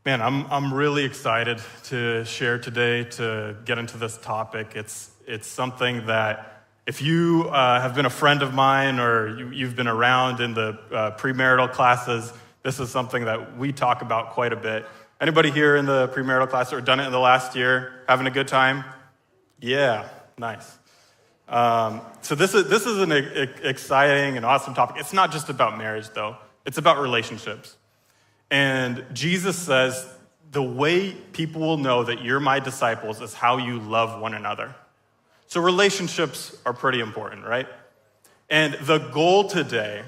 Man, I'm really excited to share today, to get into this topic. It's something that if you have been a friend of mine or you've been around in the premarital classes, this is something that we talk about quite a bit. Anybody here in the premarital class or done it in the last year? Having a good time? Yeah, nice. So this is an exciting and awesome topic. It's not just about marriage, though. It's about relationships. And Jesus says, the way people will know that you're my disciples is how you love one another. So relationships are pretty important, right? And the goal today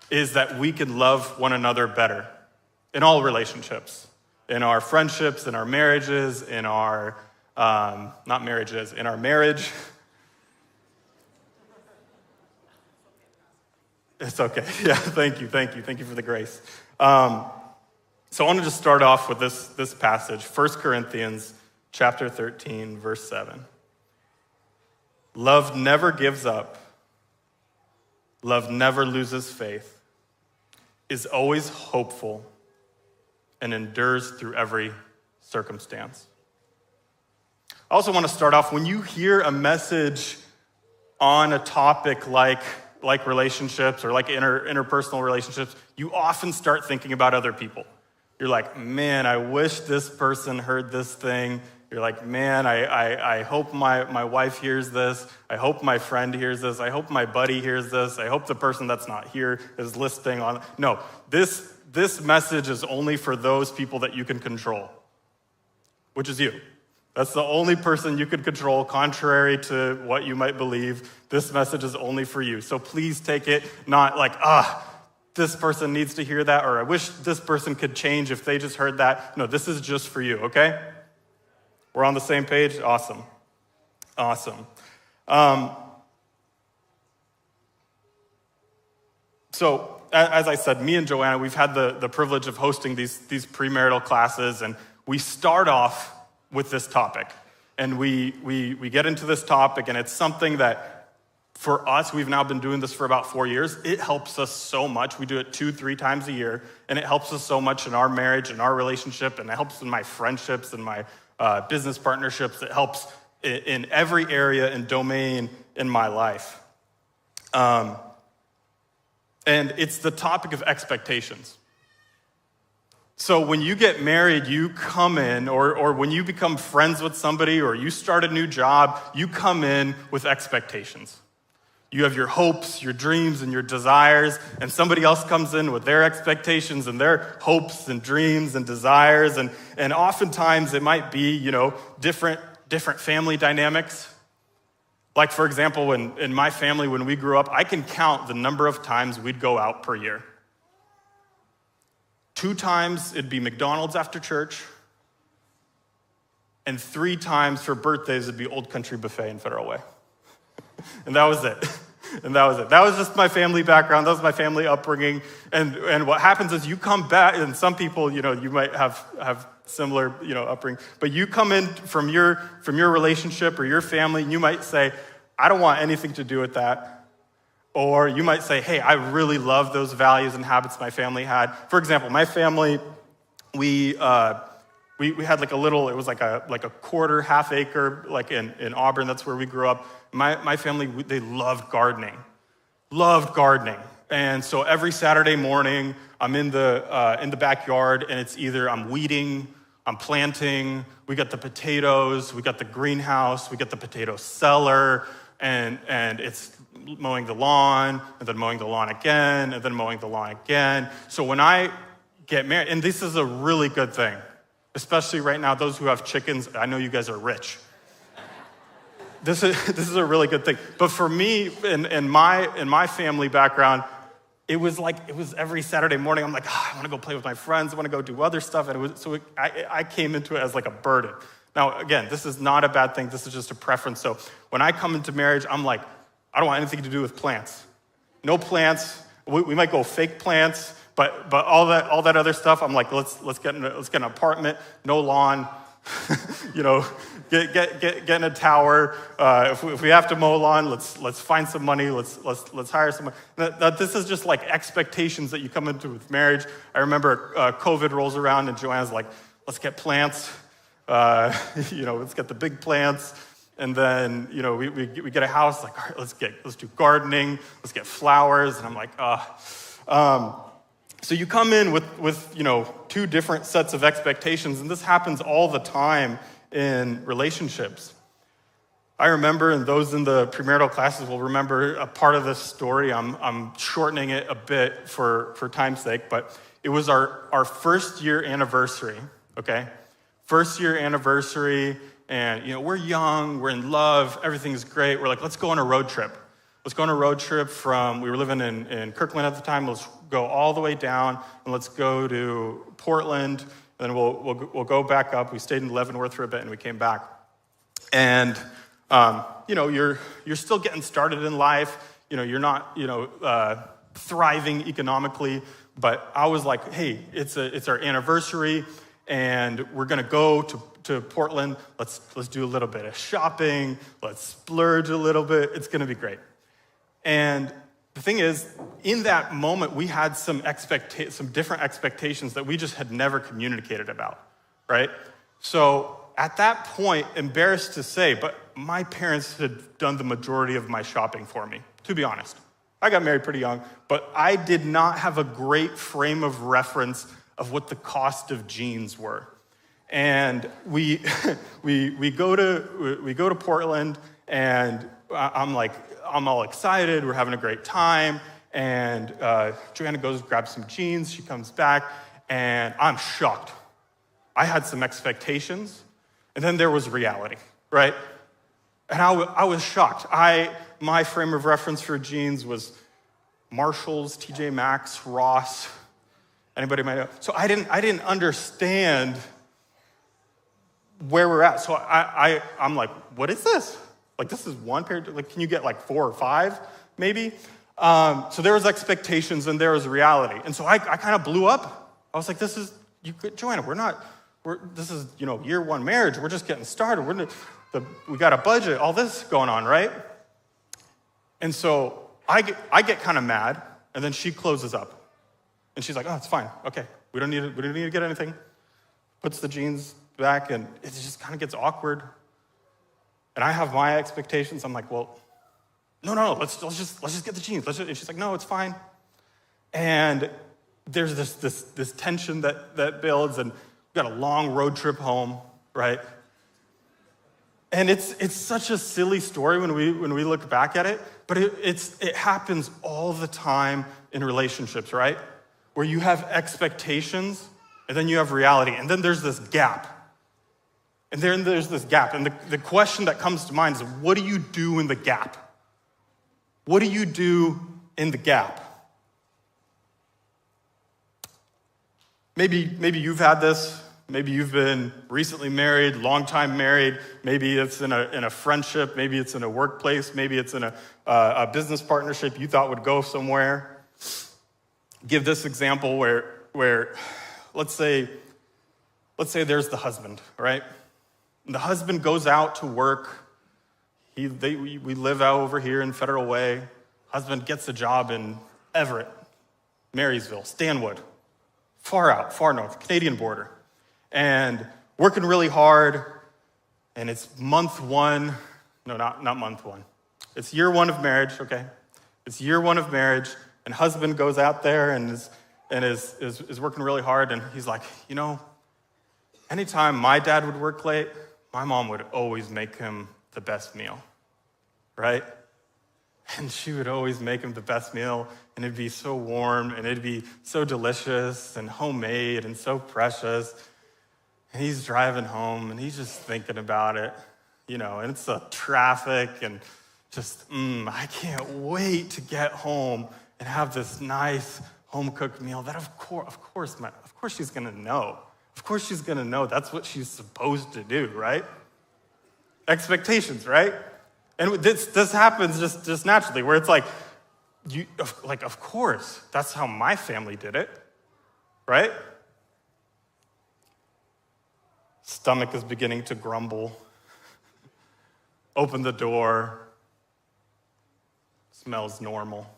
is that we can love one another better in all relationships, in our friendships, in our marriages, in our, not marriages, in our marriage. It's okay. Yeah, thank you for the grace. So I want to just start off with this passage, 1 Corinthians chapter 13, verse 7. Love never gives up. Love never loses faith, is always hopeful, and endures through every circumstance. I also want to start off, when you hear a message on a topic like relationships or like interpersonal relationships, you often start thinking about other people. You're like, man, I wish this person heard this thing. You're like, man, I hope my wife hears this. I hope my friend hears this. I hope my buddy hears this. I hope the person that's not here is listening on. No, this message is only for those people that you can control, which is you. That's the only person you can control, contrary to what you might believe. This message is only for you. So please take it not like, this person needs to hear that, or I wish this person could change if they just heard that. No, this is just for you, okay? We're on the same page? Awesome. So, as I said, me and Joanna, we've had the privilege of hosting these premarital classes, and we start off with this topic. And we get into this topic, and it's something that, for us, we've now been doing this for about 4 years. It helps us so much. We do it 2-3 times a year, and it helps us so much in our marriage and our relationship, and it helps in my friendships and my business partnerships. It helps in every area and domain in my life. And it's the topic of expectations. So when you get married, you come in, or when you become friends with somebody, or you start a new job, you come in with expectations. You have your hopes, your dreams, and your desires, and somebody else comes in with their expectations and their hopes and dreams and desires, and oftentimes it might be, different family dynamics. Like, for example, in my family, when we grew up, I can count the number of times we'd go out per year. 2 times it'd be McDonald's after church, and 3 times for birthdays it'd be Old Country Buffet in Federal Way. And that was it. That was just my family background. That was my family upbringing. And what happens is you come back, and some people, you might have similar, upbringing, but you come in from your relationship or your family, and you might say, I don't want anything to do with that. Or you might say, hey, I really love those values and habits my family had. For example, my family, we had like a little, it was like a quarter, half acre, like in Auburn, that's where we grew up. My family, they loved gardening. And so every Saturday morning, I'm in the backyard, and it's either I'm weeding, I'm planting, we got the potatoes, we got the greenhouse, we got the potato cellar, and it's mowing the lawn, and then mowing the lawn again, and then mowing the lawn again. So when I get married, and this is a really good thing, especially right now, those who have chickens, I know you guys are rich. This is a really good thing. But for me, in my family background, it was every Saturday morning, I'm like, I want to go play with my friends, I want to go do other stuff. And I came into it as like a burden. Now, again, this is not a bad thing. This is just a preference. So when I come into marriage, I'm like, I don't want anything to do with plants. No plants. We might go fake plants, but all that other stuff, I'm like, let's get an apartment, no lawn, get in a tower. If we have to mow lawn, let's find some money. Let's hire someone. That this is just like expectations that you come into with marriage. I remember COVID rolls around and Joanna's like, let's get plants. Let's get the big plants. And then, we get a house, like, all right, let's do gardening, let's get flowers. And I'm like, so you come in with two different sets of expectations, and this happens all the time in relationships. I remember, and those in the premarital classes will remember a part of this story. I'm shortening it a bit for time's sake, but it was our first year anniversary, okay? First year anniversary, and we're young, we're in love, everything's great. We're like, let's go on a road trip. Let's go on a road trip we were living in Kirkland at the time. Let's go all the way down, and let's go to Portland, and then we'll go back up. We stayed in Leavenworth for a bit, and we came back. And, you're still getting started in life. You're not, thriving economically. But I was like, hey, it's our anniversary, and we're going to go to Portland. Let's do a little bit of shopping. Let's splurge a little bit. It's going to be great. And the thing is, in that moment, we had some different expectations that we just had never communicated about, right? So at that point, embarrassed to say, but my parents had done the majority of my shopping for me, to be honest. I got married pretty young, but I did not have a great frame of reference of what the cost of jeans were. And we go to Portland, and I'm all excited. We're having a great time, and Joanna goes grab some jeans. She comes back, and I'm shocked. I had some expectations, and then there was reality, right? And I was shocked. My frame of reference for jeans was Marshalls, TJ Maxx, Ross. Anybody might know? So I didn't understand where we're at. So I'm like, what is this? Like, this is one pair, like, can you get like 4 or 5, maybe? So there was expectations and there was reality. And so I kind of blew up. I was like, Joanna, this is, year one marriage. We're just getting started. We got a budget, all this going on, right? And so I get kind of mad, and then she closes up. And she's like, oh, it's fine. Okay, we don't need to get anything. Puts the jeans back, and it just kind of gets awkward. And I have my expectations. I'm like, well, no, let's just get the jeans. And she's like, no, it's fine. And there's this tension that builds, and we've got a long road trip home, right? And it's such a silly story when we look back at it, but it happens all the time in relationships, right? Where you have expectations, and then you have reality, and then there's this gap. And then there's this gap. And the question that comes to mind is, what do you do in the gap? What do you do in the gap? Maybe you've had this. Maybe you've been recently married, long time married. Maybe it's in a friendship. Maybe it's in a workplace. Maybe it's in a business partnership you thought would go somewhere. Give this example where let's say there's the husband, right? And the husband goes out to work. We live out over here in Federal Way. Husband gets a job in Everett, Marysville, Stanwood, far out, far north, Canadian border. And working really hard, and it's month one. No, not month one. It's year one of marriage, okay? It's year one of marriage, and husband goes out there and is working really hard, and he's like, anytime my dad would work late, my mom would always make him the best meal, right? And she would always make him the best meal, and it'd be so warm, and it'd be so delicious and homemade and so precious. And he's driving home, and he's just thinking about it, and it's the traffic, and just, I can't wait to get home and have this nice home-cooked meal that, of course she's gonna know. Of course she's gonna know that's what she's supposed to do, right? Expectations, right? And this happens just naturally, where it's like, of course, that's how my family did it, right? Stomach is beginning to grumble. Open the door. Smells normal.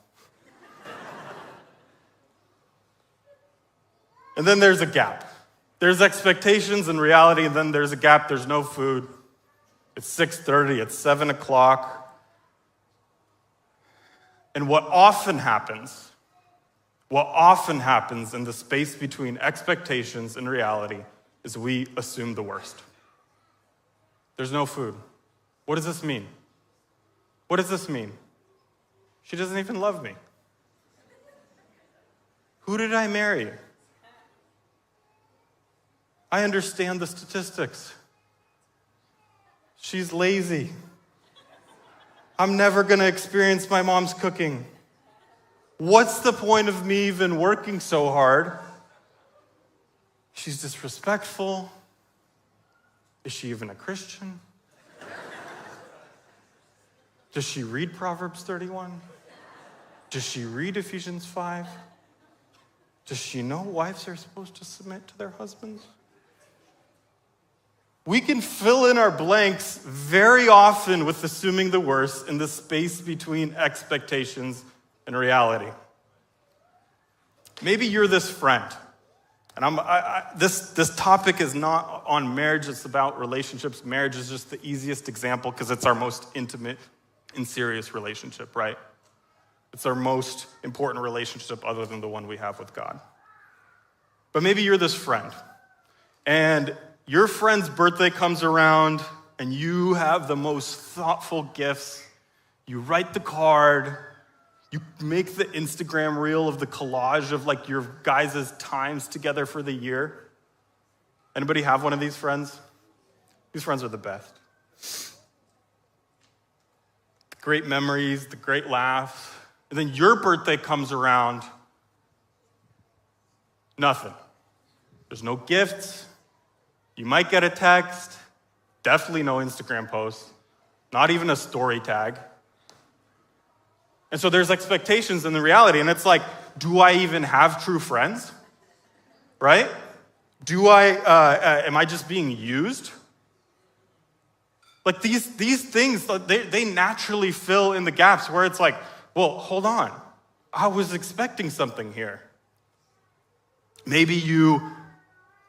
And then there's a gap. There's expectations and reality, and then there's a gap. There's no food. It's 6:30, it's 7 o'clock. And what often happens in the space between expectations and reality is we assume the worst. There's no food. What does this mean? What does this mean? She doesn't even love me. Who did I marry? I understand the statistics. She's lazy. I'm never gonna experience my mom's cooking. What's the point of me even working so hard? She's disrespectful. Is she even a Christian? Does she read Proverbs 31? Does she read Ephesians 5? Does she know wives are supposed to submit to their husbands? We can fill in our blanks very often with assuming the worst in the space between expectations and reality. Maybe you're this friend, and this topic is not on marriage, it's about relationships. Marriage is just the easiest example because it's our most intimate and serious relationship, right? It's our most important relationship other than the one we have with God. But maybe you're this friend, and your friend's birthday comes around, and you have the most thoughtful gifts. You write the card, you make the Instagram reel of the collage of like your guys' times together for the year. Anybody have one of these friends? These friends are the best. Great memories, the great laughs. And then your birthday comes around, nothing. There's no gifts. You might get a text, definitely no Instagram post, not even a story tag. And so there's expectations in the reality, and it's like, do I even have true friends? Right? Am I just being used? Like these things, they naturally fill in the gaps where it's like, well, hold on. I was expecting something here. Maybe you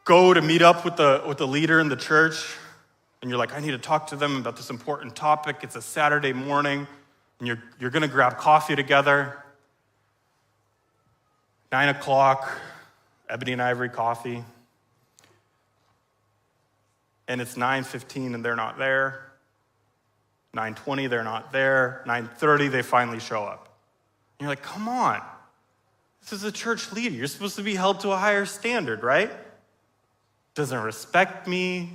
go to meet up with the leader in the church, and you're like, I need to talk to them about this important topic. It's a Saturday morning, and you're gonna grab coffee together. 9 o'clock, Ebony and Ivory coffee. And it's 9:15 and they're not there. 9:20, they're not there. 9:30, they finally show up. And you're like, come on. This is a church leader. You're supposed to be held to a higher standard, right? Doesn't respect me,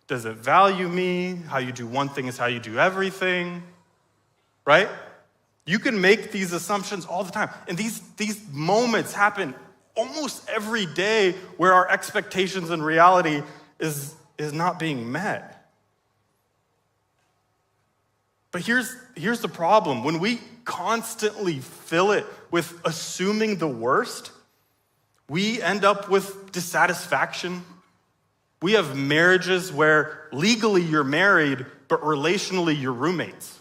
doesn't value me. How you do one thing is how you do everything, right? You can make these assumptions all the time. And these moments happen almost every day where our expectations and reality is not being met. But here's the problem. When we constantly fill it with assuming the worst, we end up with dissatisfaction. We have marriages where legally you're married, but relationally you're roommates.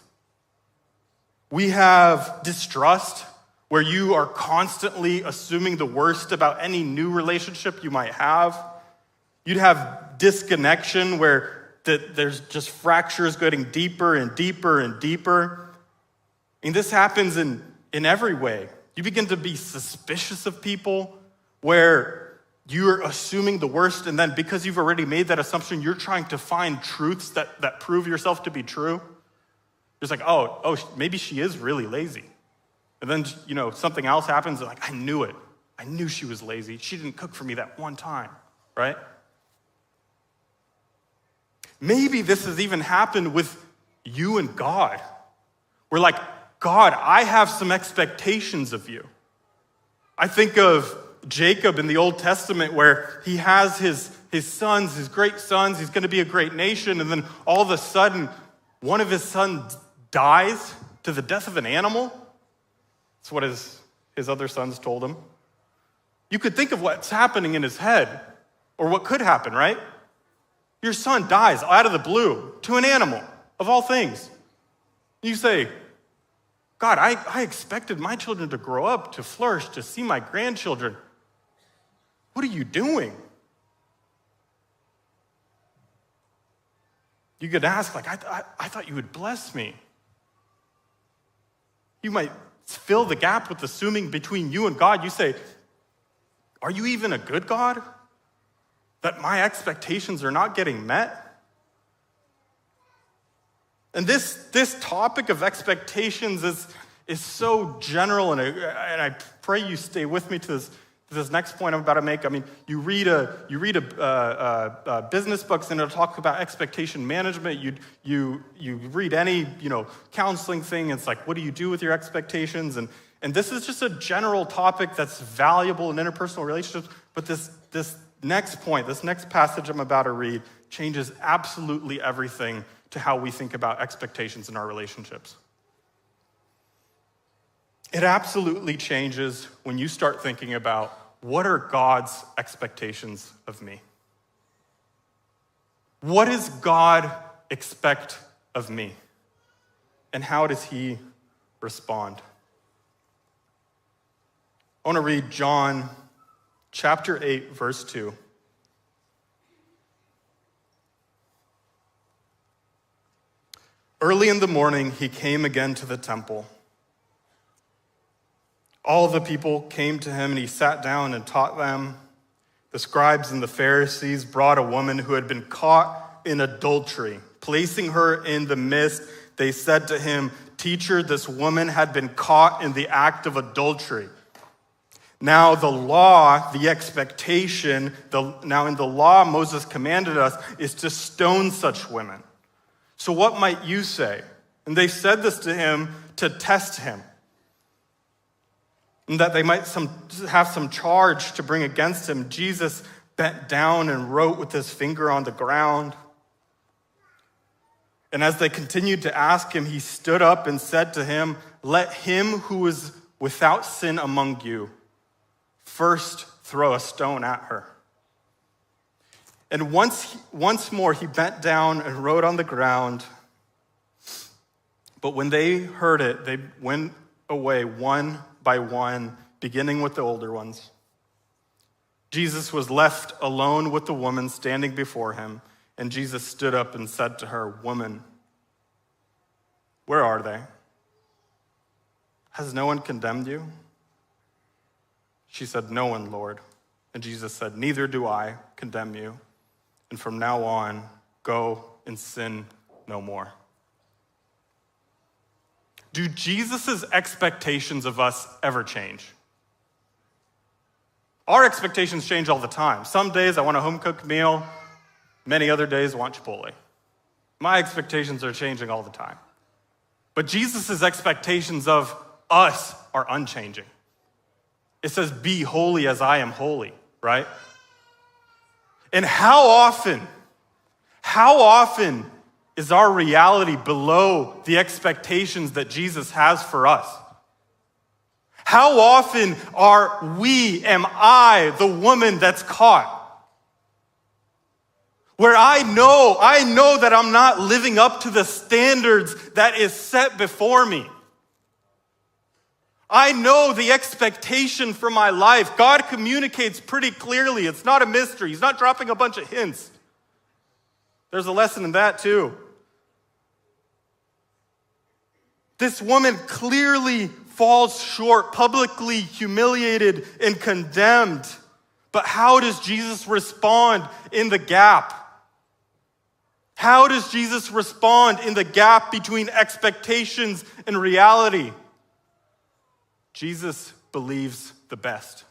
We have distrust, where you are constantly assuming the worst about any new relationship you might have. You'd have disconnection, where there's just fractures getting deeper and deeper and deeper. And this happens in every way. You begin to be suspicious of people, where you're assuming the worst, and then because you've already made that assumption, you're trying to find truths that prove yourself to be true. It's like, oh, maybe she is really lazy. And then, something else happens, and like, I knew it. I knew she was lazy. She didn't cook for me that one time, right? Maybe this has even happened with you and God. We're like, God, I have some expectations of you. I think of Jacob in the Old Testament, where he has his sons, his great sons. He's going to be a great nation. And then all of a sudden, one of his sons dies to the death of an animal. That's what his other sons told him. You could think of what's happening in his head, or what could happen, right? Your son dies out of the blue to an animal, of all things. You say, God, I expected my children to grow up, to flourish, to see my grandchildren. What are you doing? You could ask, like, I thought you would bless me. You might fill the gap with assuming between you and God. You say, are you even a good God? That my expectations are not getting met? And this topic of expectations is so general, and I pray you stay with me to this next point I'm about to make. I mean, you read business books and it'll talk about expectation management. You read any counseling thing. It's like, what do you do with your expectations? And this is just a general topic that's valuable in interpersonal relationships. But this next point, this next passage I'm about to read, changes absolutely everything to how we think about expectations in our relationships. It absolutely changes when you start thinking about, what are God's expectations of me? What does God expect of me? And how does he respond? I want to read John chapter 8, verse 2. Early in the morning, he came again to the temple. All the people came to him, and he sat down and taught them. The scribes and the Pharisees brought a woman who had been caught in adultery. Placing her in the midst, they said to him, "Teacher, this woman had been caught in the act of adultery." Now the law, the expectation, now in the law Moses commanded us is to stone such women. So what might you say? And they said this to him to test him, and that they might have some charge to bring against him. Jesus bent down and wrote with his finger on the ground. And as they continued to ask him, he stood up and said to him, "Let him who is without sin among you first throw a stone at her." And once more he bent down and wrote on the ground. But when they heard it, they went away one by one, beginning with the older ones. Jesus was left alone with the woman standing before him, and Jesus stood up and said to her, "Woman, where are they? Has no one condemned you?" She said, "No one, Lord." And Jesus said, "Neither do I condemn you. And from now on, go and sin no more." Do Jesus' expectations of us ever change? Our expectations change all the time. Some days I want a home-cooked meal. Many other days I want Chipotle. My expectations are changing all the time. But Jesus' expectations of us are unchanging. It says, "Be holy as I am holy," right? And how often is our reality below the expectations that Jesus has for us? How often am I the woman that's caught? Where I know that I'm not living up to the standards that is set before me. I know the expectation for my life. God communicates pretty clearly. It's not a mystery. He's not dropping a bunch of hints. There's a lesson in that too. This woman clearly falls short, publicly humiliated and condemned. But how does Jesus respond in the gap? How does Jesus respond in the gap between expectations and reality? Jesus believes the best.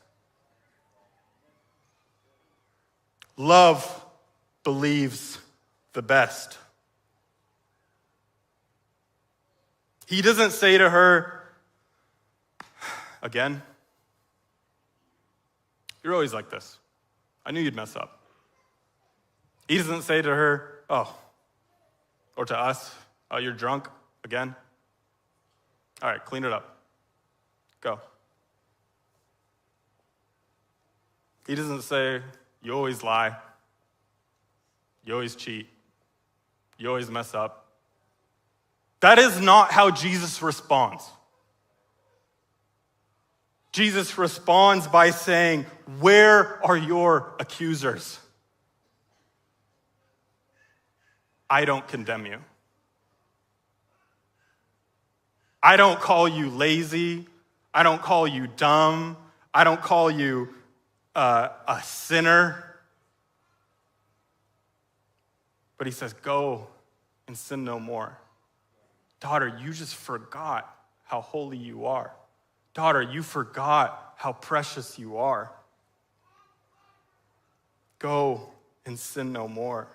Love believes the best. He doesn't say to her, "Again? You're always like this. I knew you'd mess up." He doesn't say to her, or to us, "Oh, you're drunk again? All right, clean it up. Go." He doesn't say, "You always lie. You always cheat. You always mess up. That is not how Jesus responds. Jesus responds by saying, "Where are your accusers? I don't condemn you. I don't call you lazy. I don't call you dumb. I don't call you a sinner." But he says, "Go and sin no more." Daughter, you just forgot how holy you are. Daughter, you forgot how precious you are. Go and sin no more.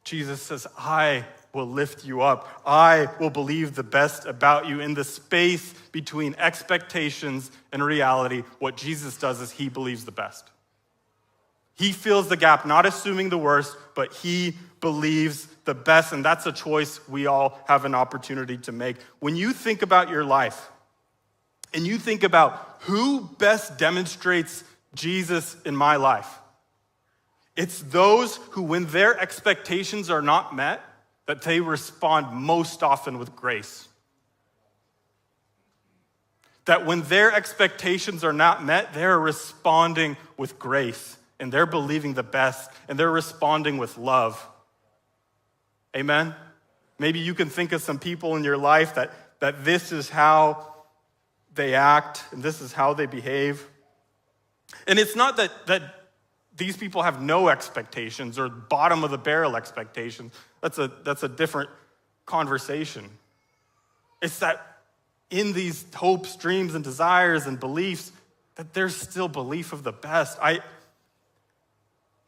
Jesus says, "I will lift you up. I will believe the best about you." In the space between expectations and reality, what Jesus does is he believes the best. He fills the gap, not assuming the worst, but he believes the best, and that's a choice we all have an opportunity to make. When you think about your life, and you think about who best demonstrates Jesus in my life, it's those who, when their expectations are not met, that they respond most often with grace. That when their expectations are not met, they're responding with grace, and they're believing the best, and they're responding with love. Amen? Maybe you can think of some people in your life that this is how they act, and this is how they behave. And it's not that these people have no expectations or bottom of the barrel expectations. That's a different conversation. It's that in these hopes, dreams, and desires and beliefs, that there's still belief of the best. I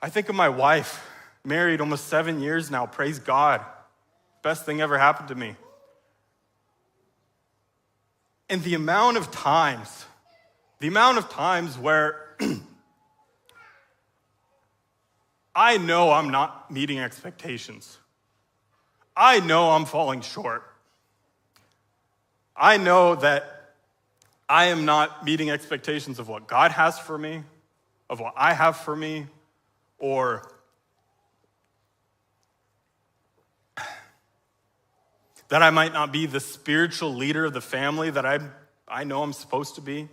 think of my wife, married almost 7 years now, praise God. Best thing ever happened to me. And the amount of times where I know I'm not meeting expectations. I know I'm falling short. I know that I am not meeting expectations of what God has for me, of what I have for me, or that I might not be the spiritual leader of the family that I know I'm supposed to be.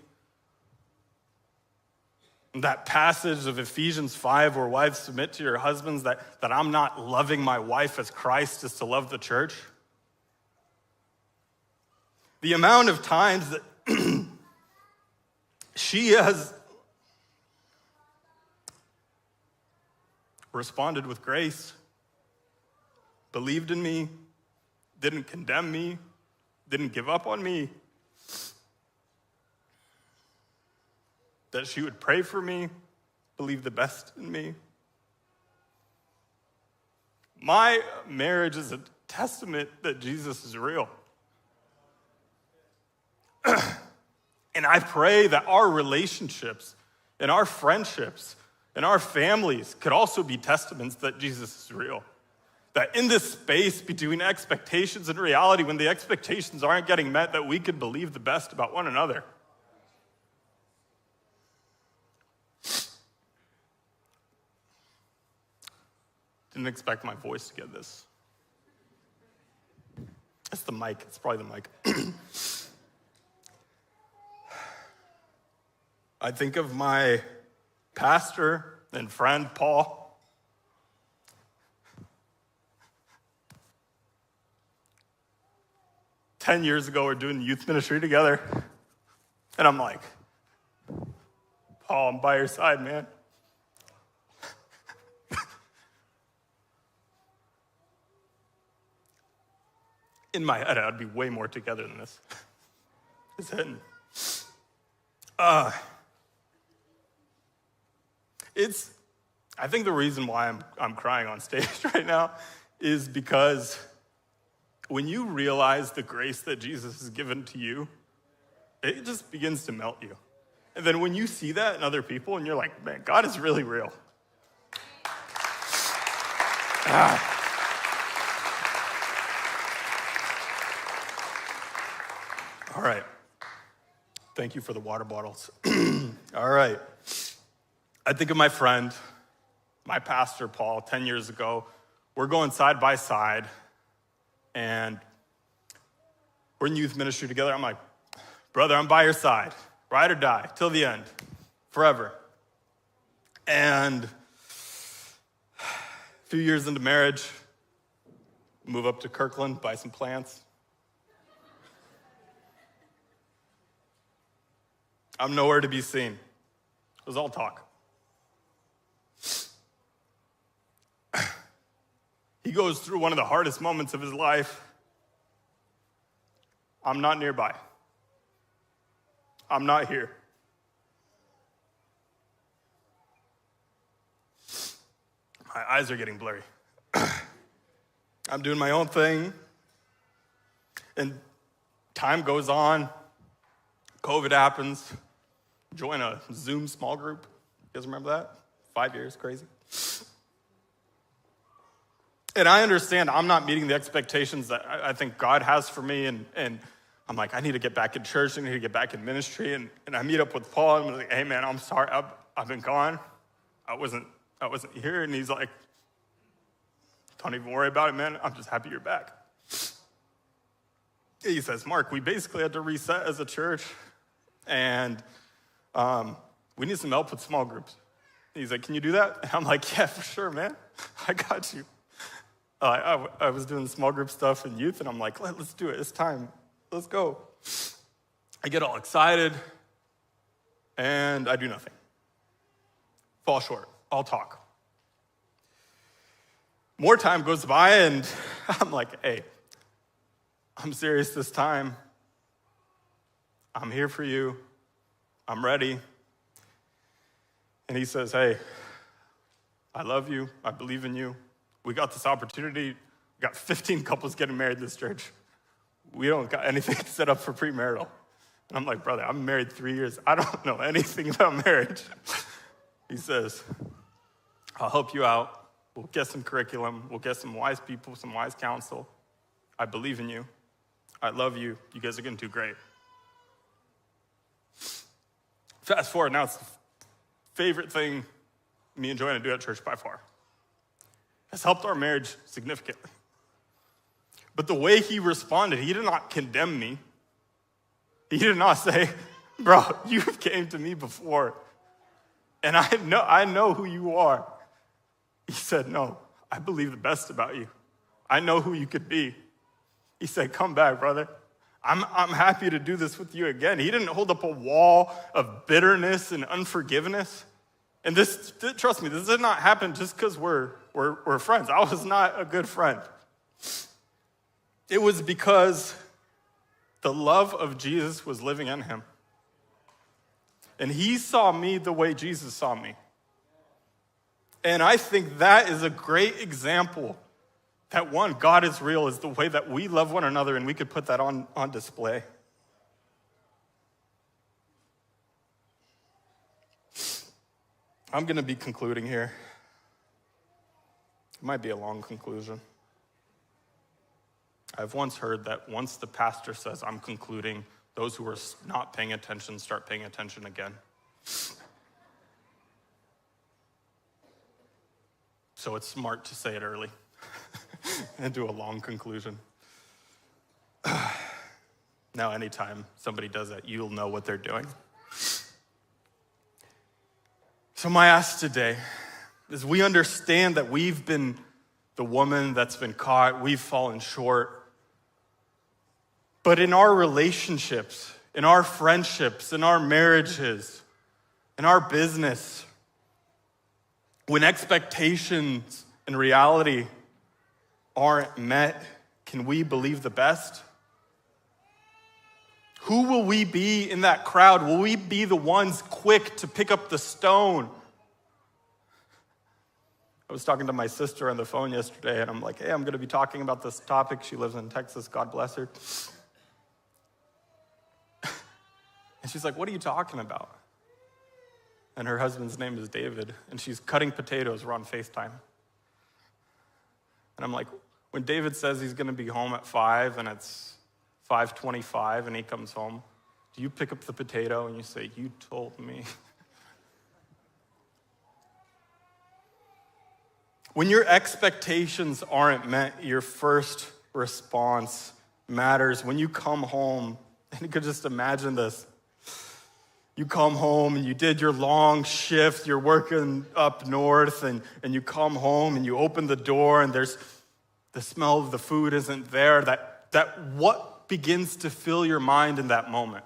That passage of Ephesians 5 where wives submit to your husbands, that I'm not loving my wife as Christ is to love the church. The amount of times that she has responded with grace, believed in me, didn't condemn me, didn't give up on me, that she would pray for me, believe the best in me. My marriage is a testament that Jesus is real. And I pray that our relationships and our friendships and our families could also be testaments that Jesus is real. That in this space between expectations and reality, when the expectations aren't getting met, that we could believe the best about one another. Didn't expect my voice to get this. It's the mic. It's probably the mic. I think of my pastor and friend, Paul. Ten years ago, we're doing youth ministry together. And I'm like, Paul, I'm by your side, man. In my head, I'd be way more together than this. It's hitting. I think the reason why I'm crying on stage right now is because when you realize the grace that Jesus has given to you, it just begins to melt you. And then when you see that in other people, and you're like, man, God is really real. All right. Thank you for the water bottles. All right. I think of my friend, my pastor, Paul, 10 years ago, we're going side by side, and we're in youth ministry together. I'm like, brother, I'm by your side, ride or die, till the end, forever. And a few years into marriage, move up to Kirkland, buy some plants. I'm nowhere to be seen. It was all talk. He goes through one of the hardest moments of his life. I'm not nearby. I'm not here. My eyes are getting blurry. I'm doing my own thing. And time goes on. COVID happens. Join a Zoom small group. You guys remember that? 5 years, crazy. And I understand I'm not meeting the expectations that I think God has for me. And I'm like, I need to get back in church. I need to get back in ministry. And I meet up with Paul. And I'm like, hey, man, I'm sorry. I've been gone. I wasn't here. And he's like, don't even worry about it, man. I'm just happy you're back. He says, Mark, we basically had to reset as a church. And we need some help with small groups. He's like, can you do that? And I'm like, yeah, for sure, man. I got you. I was doing small group stuff in youth, and I'm like, let's do it. It's time. Let's go. I get all excited, and I do nothing. Fall short. All talk. More time goes by, and I'm like, hey, I'm serious this time. I'm here for you. I'm ready. And he says, hey, I love you. I believe in you. We got this opportunity. We got 15 couples getting married in this church. We don't got anything set up for premarital. And I'm like, brother, I'm married 3 years. I don't know anything about marriage. He says, I'll help you out. We'll get some curriculum. We'll get some wise people, some wise counsel. I believe in you. I love you. You guys are going to do great. Fast forward, now it's the favorite thing me and Joanna do at church by far. Has helped our marriage significantly. But the way he responded, he did not condemn me. He did not say, bro, you came to me before, and I know who you are. He said, no, I believe the best about you. I know who you could be. He said, come back, brother. I'm happy to do this with you again. He didn't hold up a wall of bitterness and unforgiveness. And this, trust me, this did not happen just because we're friends. I was not a good friend. It was because the love of Jesus was living in him. And he saw me the way Jesus saw me. And I think that is a great example that one, God is real, is the way that we love one another, and we could put that on display. I'm going to be concluding here. It might be a long conclusion. I've once heard that once the pastor says, I'm concluding, those who are not paying attention start paying attention again. So it's smart to say it early and do a long conclusion. Now, anytime somebody does that, you'll know what they're doing. So my ask today is we understand that we've been the woman that's been caught, we've fallen short. But in our relationships, in our friendships, in our marriages, in our business, when expectations and reality aren't met, can we believe the best? Who will we be in that crowd? Will we be the ones quick to pick up the stone? I was talking to my sister on the phone yesterday, and I'm like, hey, I'm going to be talking about this topic. She lives in Texas, God bless her. And she's like, what are you talking about? And her husband's name is David, and she's cutting potatoes. We're on FaceTime. And I'm like, when David says he's going to be home at 5 and it's 5:25 and he comes home, do you pick up the potato and you say, you told me? When your expectations aren't met, your first response matters. When you come home, and you could just imagine this. You come home and you did your long shift, you're working up north, and you come home and you open the door and there's the smell of the food isn't there. That what begins to fill your mind in that moment?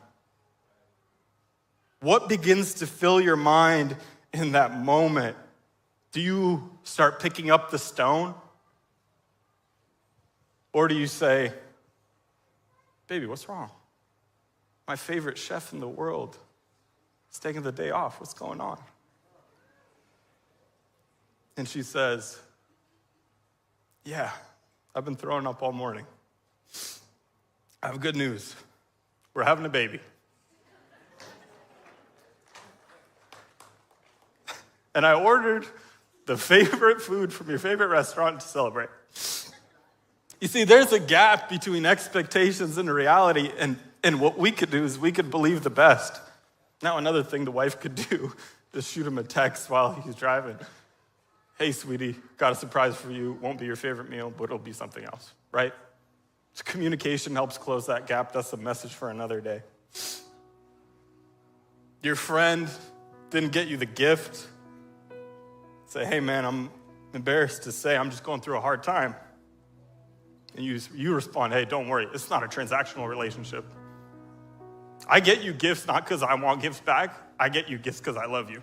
What begins to fill your mind in that moment? Do you start picking up the stone? Or do you say, baby, what's wrong? My favorite chef in the world is taking the day off. What's going on? And she says, yeah, I've been throwing up all morning. I have good news. We're having a baby. And I ordered the favorite food from your favorite restaurant to celebrate. You see, there's a gap between expectations and reality, and what we could do is we could believe the best. Now, another thing the wife could do is shoot him a text while he's driving. Hey, sweetie, got a surprise for you. Won't be your favorite meal, but it'll be something else, right? So communication helps close that gap. That's a message for another day. Your friend didn't get you the gift. Say, hey, man, I'm embarrassed to say I'm just going through a hard time. And you respond, hey, don't worry. It's not a transactional relationship. I get you gifts not because I want gifts back. I get you gifts because I love you.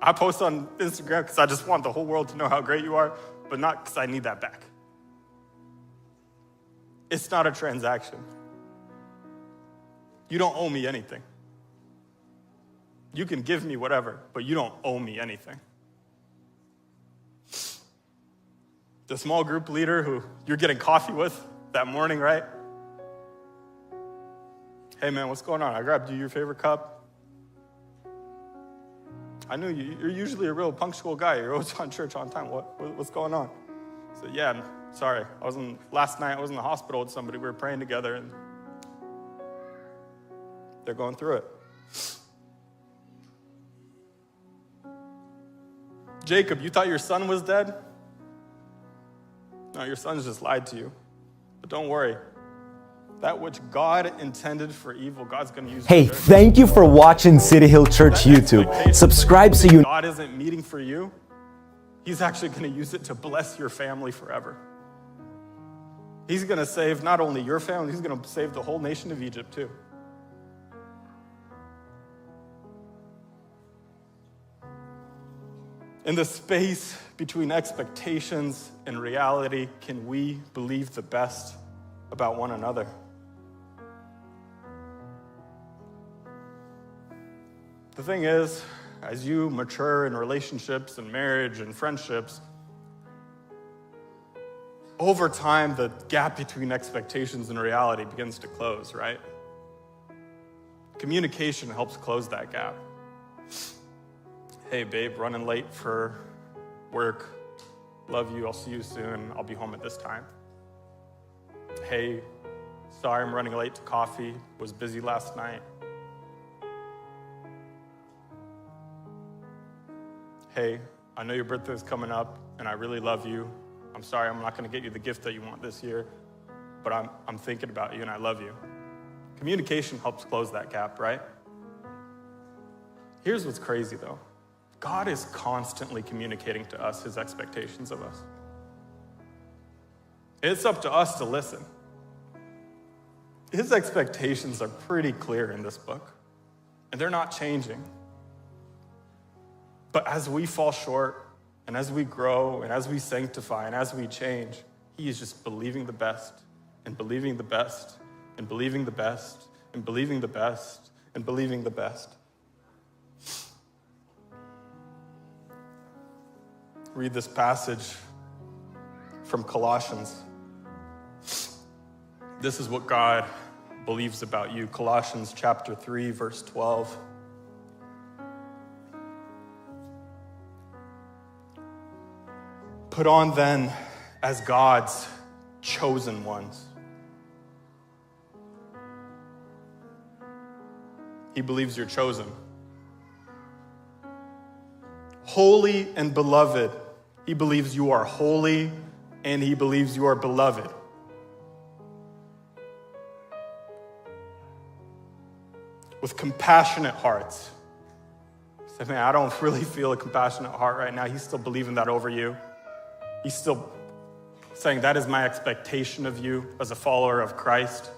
I post on Instagram because I just want the whole world to know how great you are, but not because I need that back. It's not a transaction. You don't owe me anything. You can give me whatever, but you don't owe me anything. The small group leader who you're getting coffee with that morning, right? Hey man, what's going on? I grabbed you your favorite cup. I knew you're usually a real punctual guy. You're always on church on time. What's going on? So yeah, I'm sorry. Last night I was in the hospital with somebody. We were praying together and they're going through it. Jacob, you thought your son was dead? No, your son's just lied to you. But don't worry. That which God intended for evil, God's going to use. Hey, thank you for watching City Hill Church YouTube. Subscribe so you... God isn't meeting for you. He's actually going to use it to bless your family forever. He's going to save not only your family, he's going to save the whole nation of Egypt too. In the space between expectations and reality, can we believe the best about one another? The thing is, as you mature in relationships and marriage and friendships, over time, the gap between expectations and reality begins to close, right? Communication helps close that gap. Hey, babe, running late for work. Love you. I'll see you soon. I'll be home at this time. Hey, sorry I'm running late to coffee. Was busy last night. Hey, I know your birthday's coming up, and I really love you. I'm sorry I'm not going to get you the gift that you want this year, but I'm thinking about you, and I love you. Communication helps close that gap, right? Here's what's crazy, though. God is constantly communicating to us his expectations of us. It's up to us to listen. His expectations are pretty clear in this book, and they're not changing. But as we fall short, and as we grow, and as we sanctify, and as we change, he is just believing the best, and believing the best, and believing the best, and believing the best, and believing the best. Read this passage from Colossians. This is what God believes about you. Colossians chapter 3, verse 12. Put on then as God's chosen ones. He believes you're chosen. Holy and beloved, He believes you are holy, and he believes you are beloved. With compassionate hearts. Say, man, I don't really feel a compassionate heart right now. He's still believing that over you. He's still saying that is my expectation of you as a follower of Christ,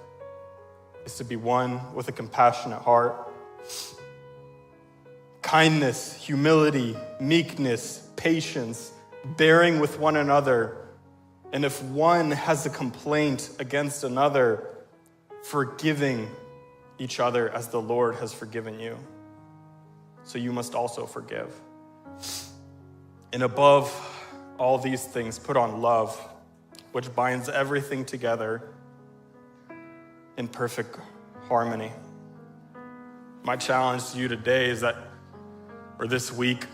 is to be one with a compassionate heart. Kindness, humility, meekness, patience, bearing with one another. And if one has a complaint against another, forgiving each other as the Lord has forgiven you. So you must also forgive. And above all these things, put on love, which binds everything together in perfect harmony. My challenge to you today is that, or this week,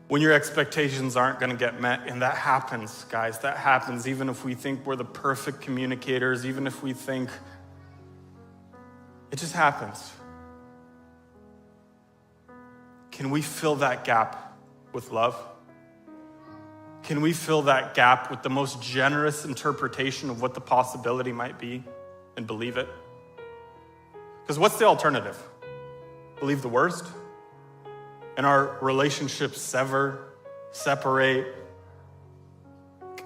when your expectations aren't going to get met, and that happens, guys, that happens, even if we think we're the perfect communicators, even if we think it just happens. Can we fill that gap with love? Can we fill that gap with the most generous interpretation of what the possibility might be and believe it? Because what's the alternative? Believe the worst? And our relationships separate,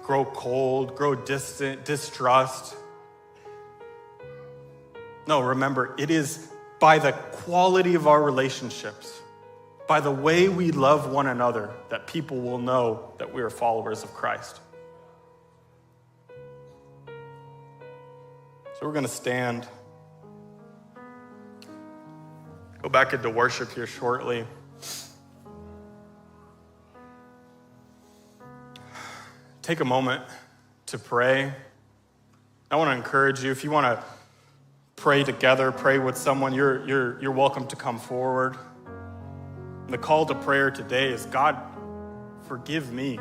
grow cold, grow distant, distrust. No, remember, it is by the quality of our relationships, by the way we love one another, that people will know that we are followers of Christ. So we're going to stand. Go back into worship here shortly. Take a moment to pray. I want to encourage you, if you want to pray together, pray with someone, you're welcome to come forward. And the call to prayer today is, God, forgive me.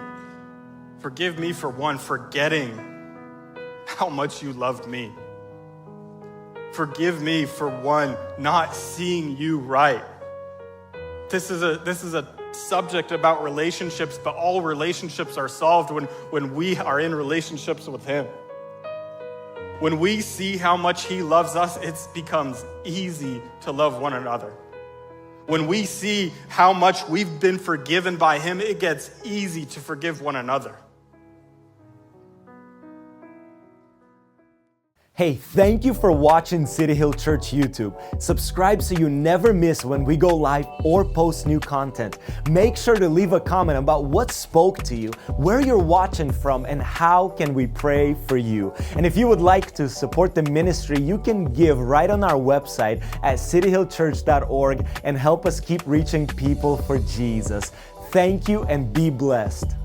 Forgive me for one, forgetting how much you loved me. Forgive me for one, not seeing you right. This is a subject about relationships, but all relationships are solved when we are in relationships with him. When we see how much he loves us, it becomes easy to love one another. When we see how much we've been forgiven by him, it gets easy to forgive one another. Hey, thank you for watching City Hill Church YouTube. Subscribe so you never miss when we go live or post new content. Make sure to leave a comment about what spoke to you, where you're watching from, and how can we pray for you. And if you would like to support the ministry, you can give right on our website at cityhillchurch.org and help us keep reaching people for Jesus. Thank you and be blessed.